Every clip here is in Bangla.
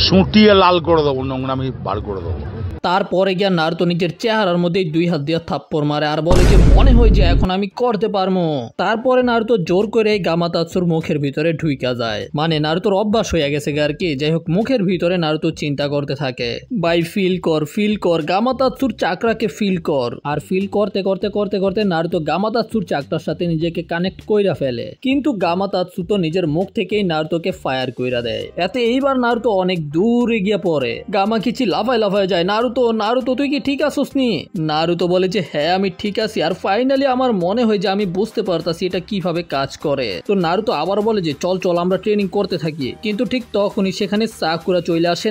সুটিয়ে লাল করে দেবো, নোংরামি বার করে দেবো। তারপরে গিয়া নারুতো নিজের চেহারার মধ্যে 2 হাত দিয়ে থাপ্পড় মারে আর বলে যে মনে হয় যে এখন আমি করতে পারবো। তারপরে নারুতো জোর করে গামাতাৎসুর মুখের ভিতরে ঢুইকা যায়, মানে নারুতোর অভ্যাস হয়ে গেছে আর কি। যাই হোক, মুখের ভিতরে নারুতো চিন্তা করতে থাকে, ভাই ফিল কর গামাতাৎসুর চাকরাকে ফিল কর। আর ফিল করতে করতে করতে করতে নারুতো গামাতাৎসুর চাকরার সাথে নিজেকে কানেক্ট কইরা ফেলে, কিন্তু গামাতাৎসু তো নিজের মুখ থেকেই নারুতোকে ফায়ার কইরা দেয়। এতে এইবার নারুতো অনেক দূরে গিয়ে পড়ে। গামাকিচি লাফায় যায়, নারুতো তুই কি ঠিক আছিস নি? নারুতো বলে যে হ্যাঁ আমি ঠিক আছি, আর ফাইনালি আমার মনে হয় যে আমি বুঝতে পারতাছি এটা কিভাবে কাজ করে। তো নারুতো আবার বলে যে চল আমরা ট্রেনিং করতে থাকি। কিন্তু ঠিক তখনই সেখানে সাকুরা চলে আসে।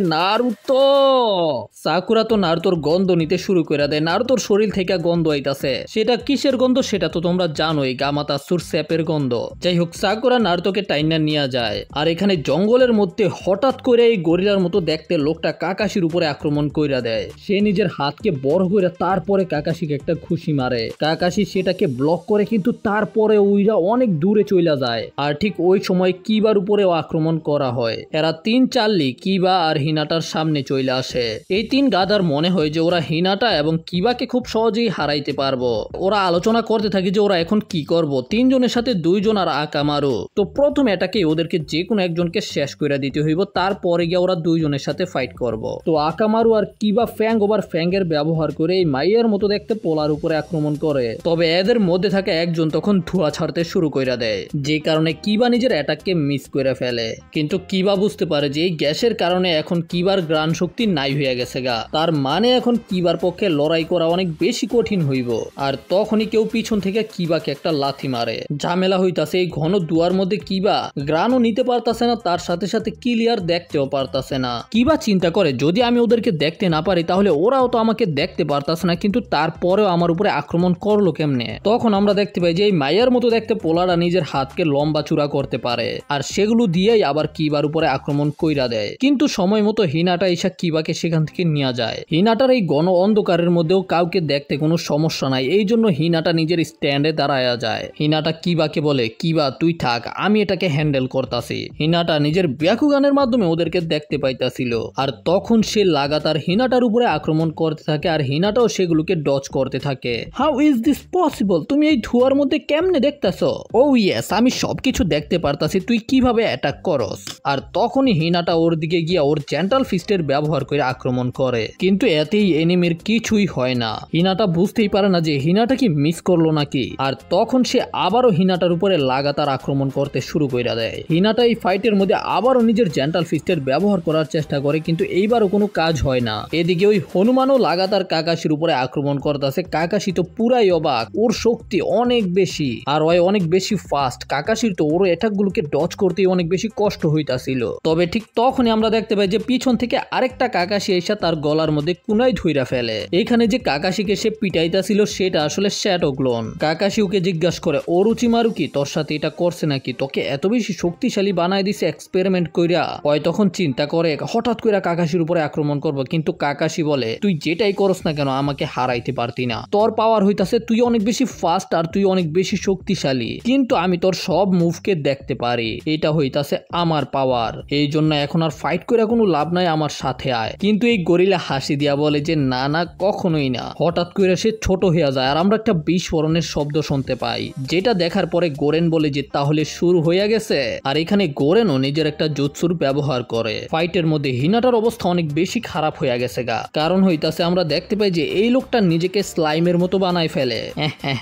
সাকুরা তো নারুতোর গন্ধ নিতে শুরু করে দেয়। নারুতোর শরীর থেকে গন্ধ আইতাছে। সেটা কিসের গন্ধ সেটা তো তোমরা জানোই, গামাতাৎসুর স্যাপের গন্ধ। যাই হোক, সাকুরা নারুতোকে টাইনা নিয়ে যায়। আর এখানে জঙ্গলের মধ্যে হঠাৎ করে এই গরিলার মতো দেখতে লোকটা কাকাশির উপরে আক্রমণ কইরা দেয়। সে নিজের হাতকে বড় করে তারপরে কাকাশিকে একটা ঘুষি মারে। কাকাশি সেটাকে ব্লক করে, কিন্তু তারপরে ওইরা অনেক দূরে চলে যায়। আর ঠিক ওই সময় কিবার উপরেও আক্রমণ করা হয়। এরা 3-4 কিবা আর হিনাটার সামনে চলে আসে। এই 3 গাধার মনে হয় যে ওরা হিনাটা এবং কিবাকে খুব সহজেই হারাইতে পারবো। ওরা আলোচনা করতে থাকে যে ওরা এখন কি করব। 3 জনের সাথে 2 জন আর আকামারু। তো প্রথম এটাকে ওদেরকে যে কোনো একজনকে শেষ করে দিতে হইব, তারপরে গিয়ে ওরা 2 জনের সাথে ফাইট করব। তো আকামারু আর কিবা ফ্যাং ওভার ফ্যাঙ্গের ব্যবহার করে এই মাইয়ার মতো দেখতে পোলার উপরে আক্রমণ করে। তবে এদের মধ্যে থাকে একজন তখন ধোঁয়া ছাড়তে শুরু করে দেয়, যে কারণে কিবা নিজের অ্যাটাককে মিস করে ফেলে। কিন্তু কিবা বুঝতে পারে যে এই গ্যাসের কারণে এখন কিবার গ্রাণ শক্তি নাই হয়ে গেছে গা। তার মানে এখন কিবার পক্ষে লড়াই করা অনেক বেশি কঠিন হইব। আর তখনই কেউ পিছন থেকে কিবাকে একটা লাথি মারে। ঝামেলা হইতাছে। এই ঘন দুয়ার মধ্যে কিবা গ্রাণও নিতে পারতাছে না, তার সাথে সাথে ক্লিয়ার দেখতেও পারতাছে না। কিবা চিন্তা করে যদি আমি ওদেরকে দেখতে না পারি তাহলে ওরাও তো আমাকে দেখতে পারতাছে না, কিন্তু তারপরেও আমার উপরে আক্রমণ করলো কেমনে? তখন আমরা দেখতে পাই যে এই মাইয়ার মতো দেখতে পোলারা নিজের হাতকে লম্বা চূড়া করতে পারে, আর সেগুলো দিয়েই আবার কিবার উপরে আক্রমণ কইরা দেয়। কিন্তু সময় মতো হিনাটা এসে কিবাকে সেখান থেকে নিয়ে যায়। হিনাটার এই ঘন অন্ধকারের মধ্যেও কাউকে দেখতে কোনো সমস্যা নাই, এই জন্য হিনাটা নিজের স্ট্যান্ডে দাঁড়ায়া যায়। হিনাটা কিবাকে বলে, কিবা তুই থাক, আমি এটাকে হ্যান্ডেল করতাছি। হিনাটা নিজের ব্যাকুগানের মাধ্যমে ওদেরকে দেখতে পাইতাছিল। আর তখন সে লাগাতার হিনাটার উপরে আক্রমণ করতে থাকে, আর হিনাটাও সেগুলোকে ডজ করতে থাকে। How is this possible? তুমি এই ধোঁয়ার মধ্যে কেমনে দেখতেছো? ও ইয়েস, আমি সবকিছু দেখতে পারতাছি, তুই কিভাবে অ্যাটাক করস। আর তখনই হিনাটা ওর দিকে গিয়া ওর জেন্টাল ফিস্টের ব্যবহার করে আক্রমণ করে, কিন্তু এতেই এনিমির কিছুই হয় না। হিনাটা বুঝতেই পারে না যে হিনাটা কি মিস করলো নাকি। আর তখন সে আবারও হিনাটার উপরে লাগাতার আক্রমণ করতে শুরু করে দেয়। হিনাটা এই ফাইটের মধ্যে আবারও নিজের জেন্টাল ফিস্টের ব্যবহার করার চেষ্টা করে, কিন্তু এইবারও কোনো কাজ হয় না। এদিকে ওই হনুমানও লাগাতার কাকাশির উপরে আক্রমণ করতেছে। কাকাশি তো পুরাই অবাক, ওর শক্তি অনেক বেশি আর ওই অনেক বেশি ফাস্ট। কাকাশির তো ওর অ্যাটাকগুলোকে ডজ করতে অনেক বেশি কষ্ট হইতাছিল। তবে ঠিক তখনই আমরা দেখতে পাই যে পিছন থেকে আরেকটা কাকাশি এসে তার গলার মধ্যে কুনাই ধইরা ফেলে। এখানে যে কাকাশিকে সে পিটাইতাছিল সেটা আসলে শ্যাডো ক্লোন। কাকাশি ওকে জিজ্ঞাসা করে, ওরুচিমারু কি তোর সাথে এটা করছে নাকি? তোকে এত বেশি শক্তিশালী বানাই দিছে এক্সপেরিমেন্ট কইরা? ওই তখন চিন্তা করে হঠাৎ করে কাকাশির উপরে আক্রমণ করবো, কিন্তু কাকাশি বলে তুই যেটাই করস না কেন আমাকে হারাইতে পারতি না। তোর পাওয়ার হইতাছে তুই অনেক বেশি ফাস্ট আর তুই অনেক বেশি শক্তিশালী, কিন্তু আমি তোর সব মুভকে দেখতে পারি, এটা হইতাছে আমার পাওয়ার। এই জন্য এখন আর ফাইট করে কোনো লাভ নাই, আমার সাথে আয়। কিন্তু এই গরিলা হাসি দিয়া বলে যে না না, কখনোই না। হঠাৎ করে সে ছোট হয়ে যায় আর আমরা একটা বিস্ফোরণের শব্দ শুনতে পাই, যেটা দেখার পরে গোরেন বলে যে তাহলে শুরু হয়ে গেছে। আর এখানে গোরেনও নিজের একটা জুৎসুর ব্যবহার করে। ফাইটের মধ্যে হিনাটার অবস্থা অনেক বেশি খারাপ হয়ে গেছে গা। কারণ হইতাছে আমরা দেখতে পাই যে এই লোকটা নিজেকে স্লাইমের মতো বানায় ফেলে।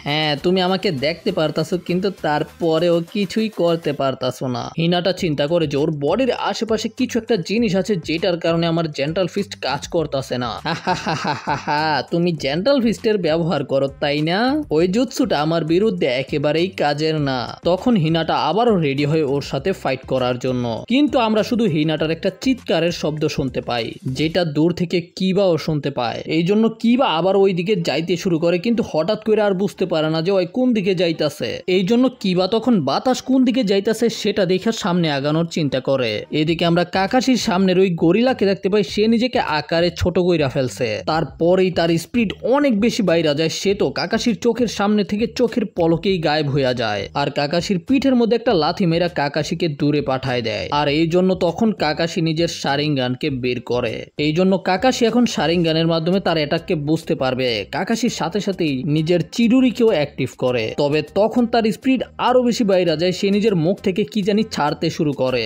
হ্যাঁ তুমি আমাকে দেখতে পারতাছো, কিন্তু তারপরেও কিছুই করতে পারতাছো না। হিনাটা চিন্তা করে যে ওর বডির আশেপাশে কিছু একটা জিনিস আছে যেটার কারণে আমার জেন্টাল ফিস্ট কাজ করতেছে না। তুমি জেন্টাল ফিস্টের ব্যবহার করো তাই না? ওই জুৎসুটা আমার বিরুদ্ধে একেবারেই কাজের না। তখন হিনাটা আবারও রেডি হয়ে ওর সাথে ফাইট করার জন্য, কিন্তু আমরা শুধু হিনাটার একটা চিৎকারের শব্দ শুনতে পাই, যেটা দূর থেকে কি কিবাও শুনতে পায়। এই জন্য কিবা আবার ওই দিকে যাইতে শুরু করে, কিন্তু হঠাৎ করে আর বুঝতে পারে না যে ওই কোন দিকে যাইতাছে। এই জন্য কিবা তখন বাতাস কোন দিকে যাইতাছে সেটা দেখে সামনে আগানোর চিন্তা করে। এদিকে আমরা কাকাশির সামনের ওই গরিলাকে দেখতে পাই, সে নিজেকে আকারে ছোট কইরা ফেলছে। তারপরেই তার স্পিড অনেক বেশি বাইরে যায়, সে তো কাকাশির চোখের সামনে থেকে চোখের পলকেই গায়েব হয়ে যায়। আর কাকাশির পিঠের মধ্যে একটা লাথি মেরা কাকাশিকে দূরে পাঠায় দেয়। আর এই জন্য তখন কাকাশি নিজের শারিঙ্গানকে বের করে। এই জন্য কাকাশি এখন শারিঙ্গানের মাধ্যমে তার অ্যাটাককে বুঝতে পারবে। কাকাশির সাথে সাথেই নিজের চিরুরিকেও অ্যাক্টিভ করে। তবে তখন তার স্পিড আরো বেশি বাইরে যায়, সে নিজের মুখ থেকে কি জানি ছাড়তে শুরু করে।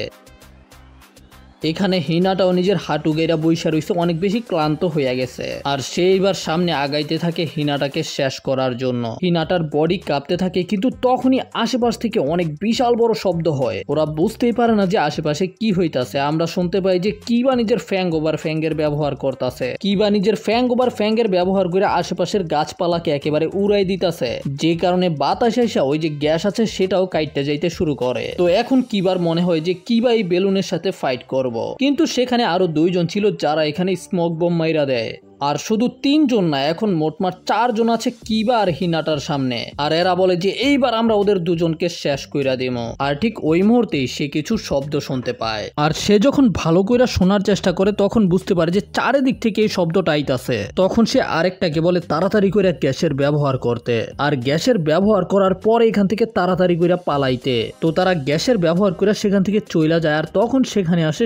এখানে হিনাটাও নিজের হাঁটু গেরা বইসা রইছে, অনেক বেশি ক্লান্ত হয়ে গেছে। আর সে এবার সামনে আগাইতে থাকে হিনাটাকে শেষ করার জন্য। হিনাটার বডি কাঁপতে থাকে, কিন্তু তখনই আশেপাশ থেকে অনেক বিশাল বড় শব্দ হয়। ওরা বুঝতেই পারে না যে আশেপাশে কি হইতাছে। আমরা শুনতে পাই যে কিবা নিজের ফ্যাং ওভার ফ্যাঙ্গের ব্যবহার করতেছে। কিবা নিজের ফ্যাং ওভার ফ্যাঙ্গের ব্যবহার করে আশেপাশের গাছপালাকে একেবারে উড়াই দিতেছে, যে কারণে বাতাসে এসে ওই যে গ্যাস আছে সেটাও কাইটতে যাইতে শুরু করে। তো এখন কিবার মনে হয় যে কিবা এই বেলুনের সাথে ফাইট করবে, কিন্তু সেখানে আরো দুইজন ছিল যারা এখানে স্মোক বোম মাইরা দেয়। আর শুধু 3 জন না, এখন মোটমাট 4 জন আছে কিবা আর হিনাটার সামনে। আর এরা বলে যে এইবার আমরা ওদের দুজনকে শেষ কইরা দিমু। আর ঠিক ওই মুহূর্তেই সে কিছু শব্দ শুনতে পায়। আর সে যখন ভালো কইরা শোনার চেষ্টা করে তখন বুঝতে পারে যে চারিদিক থেকে এই শব্দটা আইতাছে। তখন সে আরেকটাকে বলে তাড়াতাড়ি কইরা গ্যাসের ব্যবহার করতে, আর গ্যাসের ব্যবহার করার পরে এখান থেকে তাড়াতাড়ি কইরা পালাইতে। তো তারা গ্যাসের ব্যবহার করে সেখান থেকে চইলা যায়। আর তখন সেখানে আসে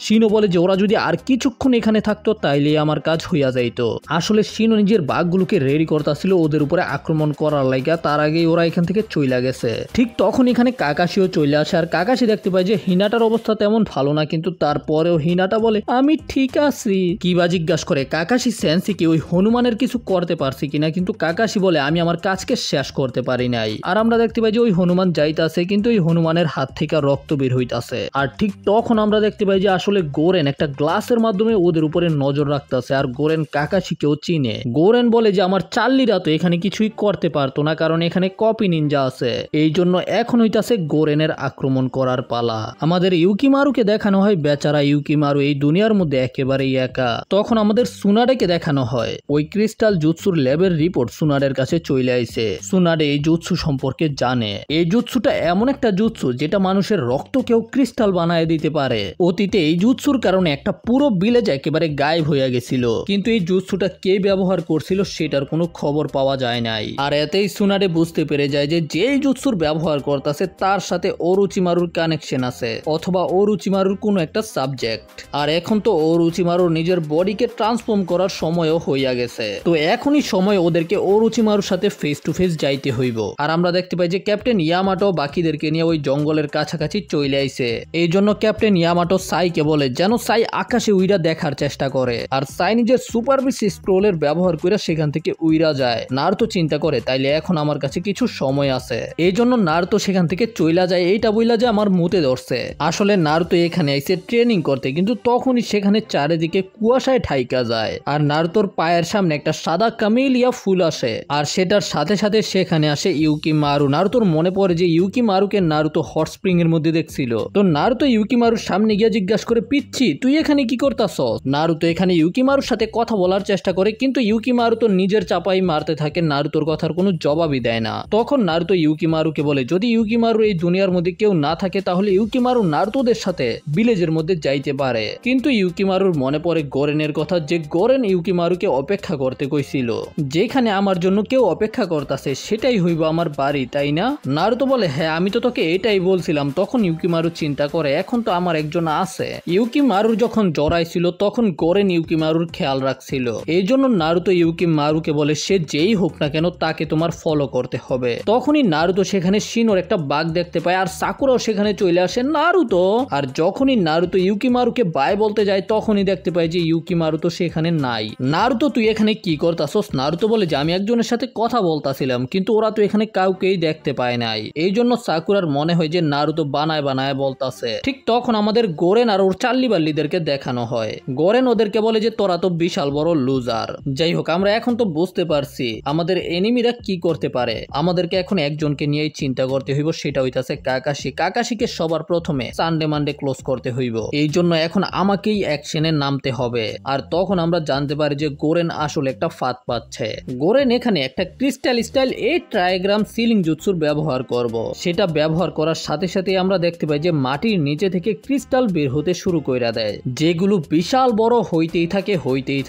শিনো বলে যে ওরা যদি আর কিছুক্ষণ এখানে থাকতো তাইলে আমার কাজ হইয়া যাইতো। আসলে শিনো নিজের বাঘগুলোকে রেডি করতেছিল ওদের উপরে আক্রমণ করার লাগা, তার আগেই ওরা এখান থেকে চইলা গেছে। ঠিক তখন এখানে কাকাশিও চলে আসে। আর কাকাশি দেখতে পায় যে হিনাটার অবস্থা তেমন ভালো না, কিন্তু তারপরেও হিনাটা বলে আমি ঠিক আছি। কিবা জিজ্ঞাসা করে কাকাশি সেন্সি কি ওই হনুমানের কিছু করতে পারছি কিনা, কিন্তু কাকাশি বলে আমি আমার কাজকে শেষ করতে পারি নাই। আর আমরা দেখতে পাই যে ওই হনুমান যাইতাছে, কিন্তু ওই হনুমানের হাত থেকে রক্ত বের হইতাছে। আর ঠিক তখন আমরা দেখতে পাই যে আসলে গোরেন একটা গ্লাসের মাধ্যমে ওদের উপরে নজর রাখতেছে। আর গোরেন কাকাশিকেও চিনে। গোরেন বলে যে আমার চাল্লিরা তো এখানে কিছুই করতে পারতো না, কারণ এখানে কপি নিনজা আছে। এই জন্য এখন হইতাছে গোরেনের আক্রমণ করার পালা। আমাদের ইউকিমারুকে দেখানো হয় বেচারা ইউকিমারু এই দুনিয়ার মধ্যে একেবারেই একা। তখন আমাদের সুনাডেকে দেখানো হয়। ওই ক্রিস্টাল জুৎসুর ল্যাবের রিপোর্ট সুনাডের কাছে চলে আইছে। সুনাডে এই জুৎসু সম্পর্কে জানে। এই জুৎসুটা এমন একটা জুৎসু যেটা মানুষের রক্তকেও ক্রিস্টাল বানায় দিতে পারে। অতীতে এই জুৎসুর কারণে একটা পুরো ভিলেজ একেবারে গায়েব হয়ে গেছিল, কিন্তু এই জুৎসুটা কে ব্যবহার করছিল সেটার কোনো খবর পাওয়া যায় নাই। আর এতেই সুনাডে বুঝতে পেরে যায় যে যেই জুৎসুর ব্যবহার করতেছে তার সাথে ওরুচিমারুর কানেকশন আছে, অথবা ওরুচিমারুর কোনো একটা সাবজেক্ট। আর এখন তো ওরুচিমারুর নিজের বডিকে ট্রান্সফর্ম করার সময়ও হইয়া গেছে। তো এখনই সময় ওদেরকে ওরুচিমারুর সাথে ফেস টু ফেস যাইতে হইব। আর আমরা দেখতে পাই যে ক্যাপ্টেন ইয়ামাটো বাকিদেরকে নিয়ে ওই জঙ্গলের কাছাকাছি চলে আইছে। এই জন্য ক্যাপ্টেন ইয়ামাটো সাইকে বলে যেন সাই আকাশে উইরা দেখার চেষ্টা করে। আর সাই নিজের সুপার বিচ স্ক্রোলের ব্যবহার করে সেখান থেকে উইরা যায়। নারুতো চিন্তা করে তাইলে এখন আমার কাছে কিছু সময় আছে। এই জন্য নারুতো সেখান থেকে চইলা যায়। এইটা বইলা যে আমার মুতে ধরছে। আসলে নারুতো এখানে আইছে ট্রেনিং করতে, কিন্তু তখনই সেখানে চারিদিকে কুয়াশায় ঠাইকা যায়। আর নারুতোর পায়ের সামনে একটা সাদা কামেলিয়া ফুল আসে। আর সেটার সাথে সাথে সেখানে আসে ইউকিমারু। নারুতোর মনে পড়ে যে ইউকিমারুকে নারুতো হট স্প্রিং এর মধ্যে দেখছিল। তো নারুতো ইউকিমারুর সামনে গিয়ে জিজ্ঞাসা করে পিচ্ছি তুই এখানে কি করতাছস? নারুতো এখানে ইউকিমারুর সাথে কথা বলার চেষ্টা করে, কিন্তু ইউকিমারু তো নিজের চাপাই মারতে থাকে, নারুতোর কথার কোনো জবাবই দেয় না। তখন নারুতো ইউকিমারুকে বলে যদি ইউকিমারু এই দুনিয়ার মধ্যে কেউ না থাকে তাহলে ইউকিমারু নারুতোদের সাথে ভিলেজের মধ্যে যাইতে পারে। কিন্তু ইউকিমারুর মনে পড়ে গোরেনের কথা, যে গোরেন ইউকিমারুকে অপেক্ষা করতে কইছিল। যেখানে আমার জন্য কেউ অপেক্ষা করতেছে সেটাই হইব আমার বাড়ি, তাই না? নারুতো বলে হ্যাঁ আমি তো তোকে এটাই বলছিলাম। তখন ইউকিমারু চিন্তা করে এখন তো আমার একজন আছে। ইউকিমারুর যখন জড়াইছিল তখন গোরেন ইউকিমারুর খেয়াল রাখছিল। এই জন্য নারুতো ইউকিমারুকে বলে সে যেই হোক না কেন তাকে তোমার ফলো করতে হবে। তখনই নারুতো সেখানে শিনোর একটা বাঘ দেখতে পায়, আর সাকুরাও সেখানে চলে আসে। নারুতো আর যখনই নারুতো ইউকিমারুকে বাই বলতে যায় তখনই দেখতে পায় যে ইউকিমারু তো সেখানে নাই। নারুতো তুই এখানে কি করতাছস? নারুতো বলে যে আমি একজনের সাথে কথা বলতাছিলাম, কিন্তু ওরা তো এখানে কাউকেই দেখতে পায় নাই। এই জন্য সাকুরার মনে হয় যে নারুতো বানায় বানায় বলতাছে। ঠিক তখন আমাদের গোরেন আর ওর চাল্লি বাল্লিদেরকে দেখানো হয়। গোরেন ওদেরকে বলে যে তোরা তো বিশাল বড় লুজার। যাই হোক, আমরা এখন তো বুঝতে পারছি আমাদের এনিমিরা কি করতে পারে। আমাদেরকে এখন একজনকে নিয়েই চিন্তা করতে হইব, সেটা হইতাছে কাকাশি। কাকাশিকে সবার প্রথমে সানডে মানডে ক্লোজ করতে হইব। এই জন্য এখন আমাকেই অ্যাকশনে নামতে হবে। আর তখন আমরা জানতে পারি যে গোরেন আসলে একটা ফাঁদ পাচ্ছে। গোরেন এখানে একটা ক্রিস্টাল স্টাইল 8 ট্রাইগ্রাম সিলিং জুৎসুর ব্যবহার করব। সেটা ব্যবহার করার সাথে সাথে আমরা দেখতে পাই যে মাটির নিচে থেকে ক্রিস্টাল বের হতে শুরু কইরা দেয়, যেগুলো বিশাল বড় হইতেই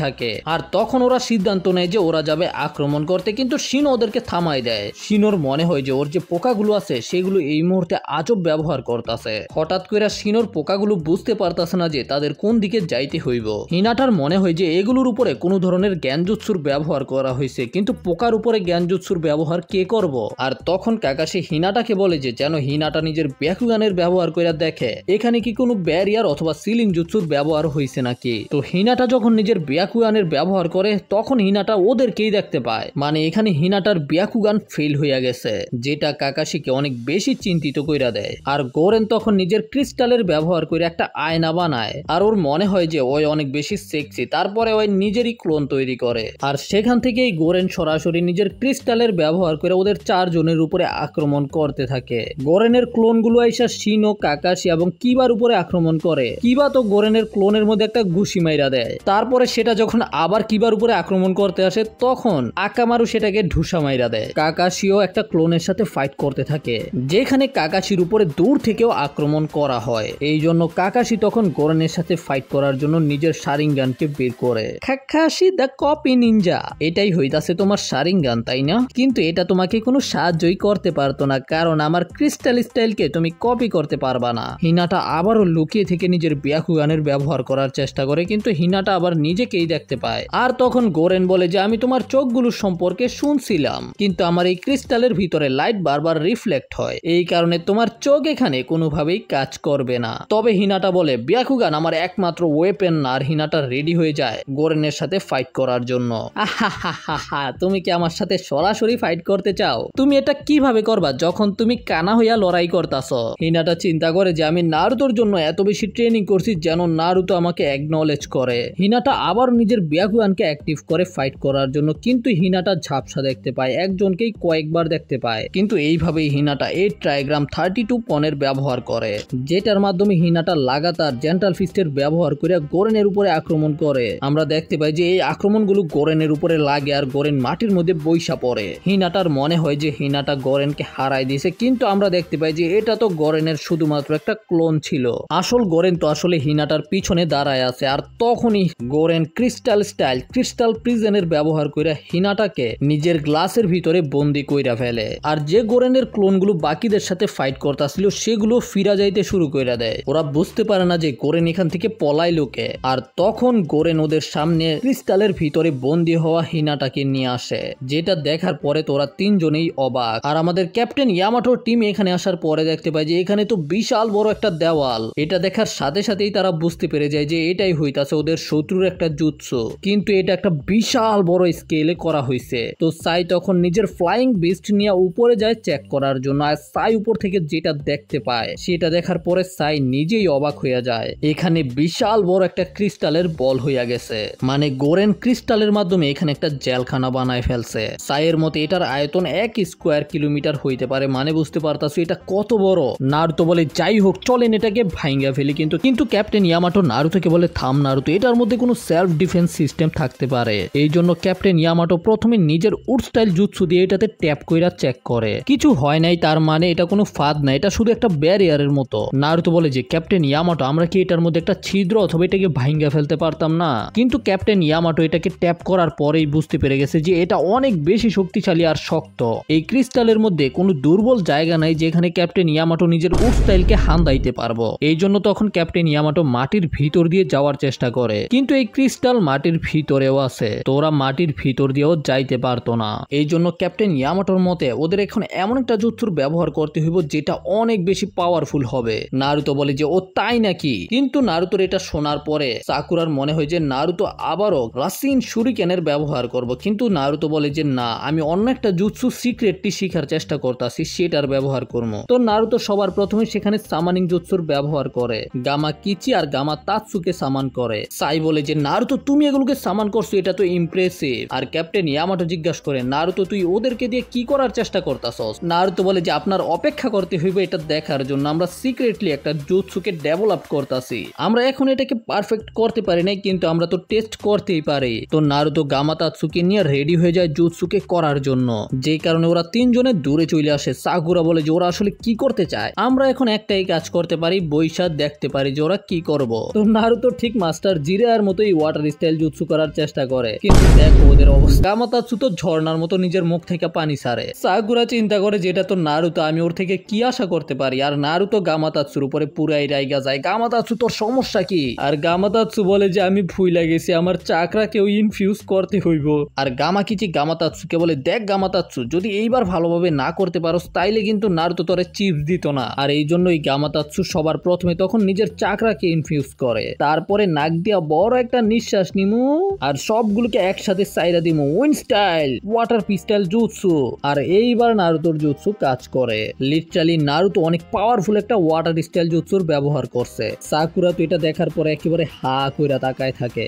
থাকে। আর তখন ওরা সিদ্ধান্ত নেয় যে ওরা যাবে আক্রমণ করতে, কিন্তু শিনো ওদেরকে থামাই দেয়। শিনোর মনে হয় যে ওর যে পোকাগুলো আছে সেগুলো এই মুহূর্তে আজব ব্যবহার করতেছে। হঠাৎ করে শিনোর পোকাগুলো বুঝতে পারতাছে না যে তাদের কোন দিকে যাইতে হইব। হিনাটার মনে হয় যে এগুলোর উপরে কোনো ধরনের জ্ঞানজুৎসুর ব্যবহার করা হয়েছে, কিন্তু পোকার উপরে জ্ঞানজুৎসুর ব্যবহার কে করব। আর তখন কাকাশি হিনাটাকে বলে যে যেন হিনাটা নিজের ব্যাকুগানের ব্যবহার করে দেখে এখানে কি কোনো ব্যারিয়ার অথবা সিলিং জুৎসুর ব্যবহার হয়েছে নাকি। তো হিনাটা যখন নিজের ব্যাকুগানের ব্যবহার করে তখন হিনাটা ওদেরকেই দেখতে পায়, মানে এখানে হিনাটার ব্যাকুগান ফেল হইয়া গেছে, যেটা কাকাশিকে অনেক বেশি চিন্তিত কইরা দেয়। আর গোরেন তখন নিজের ক্রিস্টালের ব্যবহার করে একটা আয়না বানায়। আর ওর মনে হয় যে ওই অনেক বেশি সেক্সি, তারপরে ওই নিজেরই ক্লোন তৈরি করে। আর সেখান থেকেই গোরেন সরাসরি নিজের ক্রিস্টালের ব্যবহার করে ওদের 4 জনের উপরে আক্রমণ করতে থাকে। গোরেনের ক্লোনগুলো আইসা শিনো, কাকাশি এবং কিবার উপরে আক্রমণ করে। কিবা তো গোরেনের ক্লোনের মধ্যে একটা ঘুষি মাইরা দেয়। তারপরে সেটা যখন আবার কিবার উপরে আক্রমণ করতে আসে তখন আকামারু সেটাকে ঢুসা মাইরা দেয়। কাকাশিও একটা ক্লোনের সাথে ফাইট করতে থাকে, যেখানে কাকাশির উপরে দূর থেকেও আক্রমণ করা হয়। এই জন্য কাকাশি তখন গোরেনের সাথে ফাইট করার জন্য নিজের শারিঙ্গানকে বের করে। কাকাশি দ্য কপি নিনজা, এটাই হইতাছে তোমার শারিঙ্গান তাই না? কিন্তু এটা তোমাকে কোনো সাহায্যই করতে পারতো না, কারণ আমার ক্রিস্টাল স্টাইলকে তুমি কপি করতে পারবা না। হিনাটা আবারও লুকিয়ে থেকে নিজের ব্যাকুগানের ব্যবহার করার চেষ্টা করে, কিন্তু হিনাটা আবার নিজেকেই দেখতে পায়। আর তখন গোরেন বলে যে আমি তোমার চোখগুলো সম্পর্কে শুনছিলাম, কিন্তু আমার এই ক্রিস্টালের ভিতরে লাইট বারবার রিফ্লেক্ট হয়, এই কারণে তোমার চোখ এখানে কোনোভাবেই কাজ করবে না। তবে হিনাটা বলে ব্যাকুগান আমার একমাত্র ওয়েপেন না। আর হিনাটা রেডি হয়ে যায় গোরেনের সাথে ফাইট করার জন্য। আহা, তুমি কি আমার সাথে সরাসরি ফাইট করতে চাও? তুমি এটা কিভাবে করবা যখন তুমি কানা হইয়া লড়াই করতাছ? হিনাটা চিন্তা করে যে আমি নারুতোর জন্য এত বেশি ট্রেনিং করছি যেন নারুতো আমাকে অ্যাকনলেজ করে। হিনাটা আবার নিজের ব্যাকুগানকে অ্যাক্টিভ করে ফাইট করার জন্য, কিন্তু হিনাটা ঝাপসা দেখতে পায়, একজনকেই কয়েকবার দেখতে পায়। কিন্তু এইভাবেই হিনাটা 8 ট্রাইগ্রাম 32 পনের ব্যবহার করে, যেটার মাধ্যমে হিনাটা লাগাতার জেন্টাল ফিস্টের ব্যবহার করে গোরেনের উপরে আক্রমণ করে। আমরা দেখতে পাই যে এই আক্রমণগুলো গোরেনের উপরে লাগে আর গোরেন মাটির মধ্যে বৈশা পড়ে। হিনাটার মনে হয় যে হিনাটা গোরেনকে হারাই দিয়েছে, কিন্তু আমরা দেখতে পাই যে এটা তো গোরেনের শুধুমাত্র একটা ক্লোন ছিল। আসল গোরেন তো আসলে হিনাটার পিছনে দাঁড়ায় আছে। আর তখনই গোরেন ক্রিস্টাল স্টাইল ক্রিস্টাল প্রিজনের ব্যবহার করে হিনাটাকে নিজের গ্লাসের ভিতরে বন্দি কইরা ফেলে। আর যে গোরেনের ক্লোনগুলো বাকিদের সাথে ফাইট করতেছিল সেগুলো ফিরা যাইতে শুরু কইরা দেয়। ওরা বুঝতে পারে না যে গোরেন এখান থেকে পলাইলোকে। আর তখন গোরেন ওদের সামনে ক্রিস্টালের ভিতরে বন্দি হওয়া হিনাটাকে নিয়ে আসে, যেটা দেখার পরে তো ওরা 3 জনেই অবাক। আর আমাদের ক্যাপ্টেন ইয়ামাটোর টিম এখানে আসার পরে দেখতে পায় যে এখানে তো বিশাল বড় একটা দেওয়াল। এটা দেখার সাথে সাথেই তারা বুঝতে পেরে যায় যে এটাই হইতাছে ওদের শত্রুর একটা জুৎসু, কিন্তু এটা একটা বিশাল বড় স্কেলে করা হয়েছে। তো সাই তখন নিজের ফ্লাইং বিস্ট নিয়ে উপরে যায় চেক করার জন্য। আর সাই উপর থেকে যেটা দেখতে পায় সেটা দেখার পরে সাই নিজেই অবাক হইয়া যায়। এখানে বিশাল বড় একটা ক্রিস্টালের বল হইয়া গেছে, মানে গোরেন ক্রিস্টালের মাধ্যমে এখানে একটা জেলখানা বানায় ফেলছে। সাইয়ের মতে এটার আয়তন 1 স্কোয়ার কিলোমিটার হইতে পারে, মানে বুঝতে পারতাছো এটা কত বড়। নারুতো বলে যাই হোক চলেন এটাকে ভাঙ্গা ফেলি, কিন্তু ক্যাপ্টেন ইয়ামাটো নারুতোকে বলে থাম নারুতো, এটার মধ্যে কোনো সেলফ ডিফেন্স সিস্টেম থাকতে পারে। এই জন্য ক্যাপ্টেন ইয়ামাটো প্রথমে নিজের উড স্টাইল জুৎসু দিয়ে এটাতে ট্যাপ কইরা চেক করে, কিছু হয় নাই, তার মানে এটা কোনো ফাঁদ না, এটা শুধু একটা ব্যারিয়ারের মতো। নারুতো বলে যে ক্যাপ্টেন ইয়ামাটো আমরা কি এটার মধ্যে একটা ছিদ্র অথবা এটাকে ভাঙ্গা ফেলতে পারতাম না? কিন্তু ক্যাপ্টেন ইয়ামাটো এটাকে ট্যাপ করার পরেই বুঝতে পেরে গেছে যে এটা অনেক বেশি শক্তিশালী আর শক্ত। এই ক্রিস্টালের মধ্যে কোনো দুর্বল জায়গা নাই যেখানে ক্যাপ্টেন ইয়ামাটো নিজের উড স্টাইলকে হান্দাইতে পারবো। এই জন্য তখন ক্যাপ্টেন ইয়ামাটো মাটির ভিতর দিয়ে যাওয়ার চেষ্টা করে, কিন্তু এই ক্রিস্টাল মাটির ভিতরেও আছে, তো ওরা মাটির ভিতর দিয়েও যাইতে পারতো না। এই জন্য ক্যাপ্টেন ইয়ামাটোর মতে ওদের এখন এমন একটা জুৎসুর ব্যবহার করতে হইব যেটা অনেক বেশি পাওয়ারফুল হবে। নারুতো বলে যে ও তাই নাকি? কিন্তু নারুতোর এটা শোনার পরে সাকুরার মনে হয় যে নারুতো আবারও রাসিন শুরিকেনের ব্যবহার করব, কিন্তু নারুতো বলে যে না, আমি অন্য একটা জুৎসু সিক্রেটটি শিখার চেষ্টা করতেছি, সেটার ব্যবহার করবো। তো নারুতো সবার প্রথমে সেখানে সামানিং জুৎসুর ব্যবহার করে। গামা কিচি আর গামা তাতসুকে সামান করে। সাই বলে যে নারুতো তুমি এগুলোকে সামান করছো, এটা তো ইমপ্রেসিভ। আর ক্যাপ্টেন ইয়ামাটো জিজ্ঞাসা করে নারুতো তুই ওদেরকে দিয়ে কি করার চেষ্টা করতাছস? নারুতো বলে যে আপনার অপেক্ষা করতে হইবে এটা দেখার জন্য, আমরা সিক্রেটলি একটা জুৎসুকে ডেভেলপ করতেছি। আমরা এখন এটাকে পারফেক্ট করতে পারি নাই, কিন্তু আমরা তো টেস্ট করতেই পারি। তো নারুতো গামা তাতসুকে নিয়ে রেডি হয়ে যায় জুৎসুকে করার জন্য, যেই কারণে ওরা তিনজনে দূরে চলে আসে। সাকুরা বলে যে ওরা আসলে কি করতে চায়, আমরা এখন একটাই কাজ করতে পারি, বৈশাখ দেখতে পারি যে ওরা কি করব। তো নারুতো ঠিক মাস্টার জিরার মতোই ওয়াটার স্টাইল জুৎসু করার চেষ্টা করে, কিন্তু দেখো ওদের অবস্থা। গামা তাতসু তো ঝর্ণার মতো নিজের মুখ থেকে পানি ছাড়ে। সাকুরা চিন্তা করে যে এটা তো নারুতো, আমি ওর থেকে কি আশা করতে পারি। আর নারুতো গামা তাতসুর উপরে পুরাই রাইগা যায়। গামা তাতসু তোর সমস্যা কি? আর গামা তাতসু বলে যে আমি ভুইলা গেছি, আমার চাকরাকেও ইনফিউজ করতে হইব। আর গামা কিচি গামা তাতসুকে বলে দেখ গামা তাতসু, যদি এইবার ভালোভাবে না করতে পারো তাইলে কিন্তু নারুতো তোরে চিপস দিত না। আর এই জন্যই গামা তাতসু সবার প্রথমে তখন নিজের চাকরাকে ইনফিউজ করে, তারপরে নাক দিয়া বড় একটা নিঃশ্বাস নিমু আর সবগুলোকে একসাথে সাইরা দিমু। Wind style water style jutsu. আর এইবার নারুতোর জুৎসু কাজ করে। লিটারালি নারুতো অনেক পাওয়ারফুল একটা ওয়াটার স্টাইল জুৎসুর ব্যবহার করছে। সাকুরা তো এটা দেখার পরে একেবারে হা কইরা তাকায় থাকে।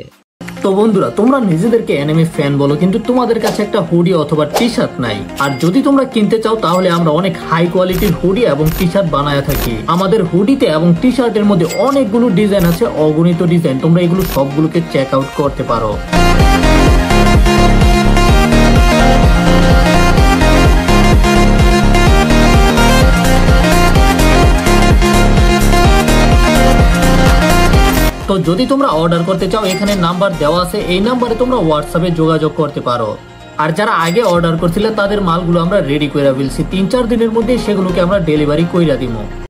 তো বন্ধুরা, তোমরা নিজেদেরকে অ্যানিমে ফ্যান বলো, কিন্তু তোমাদের কাছে একটা হুডি অথবা টি শার্ট নাই। আর যদি তোমরা কিনতে চাও তাহলে আমরা অনেক হাই কোয়ালিটির হুডি এবং টি শার্ট বানায় থাকি। আমাদের হুডিতে এবং টি শার্টের মধ্যে অনেকগুলো ডিজাইন আছে, অগণিত ডিজাইন। তোমরা এগুলো সবগুলোকে চেক আউট করতে পারো। তো যদি তোমরা অর্ডার করতে চাও, এখানে নাম্বার দেওয়া আছে, এই নাম্বারে তোমরা হোয়াটসঅ্যাপে যোগাযোগ করতে পারো। আর যারা আগে অর্ডার করছিলে তাদের মালগুলো আমরা রেডি করে ফেলছি, 3-4 দিনের মধ্যে সেগুলোকে আমরা ডেলিভারি কইরা দিব।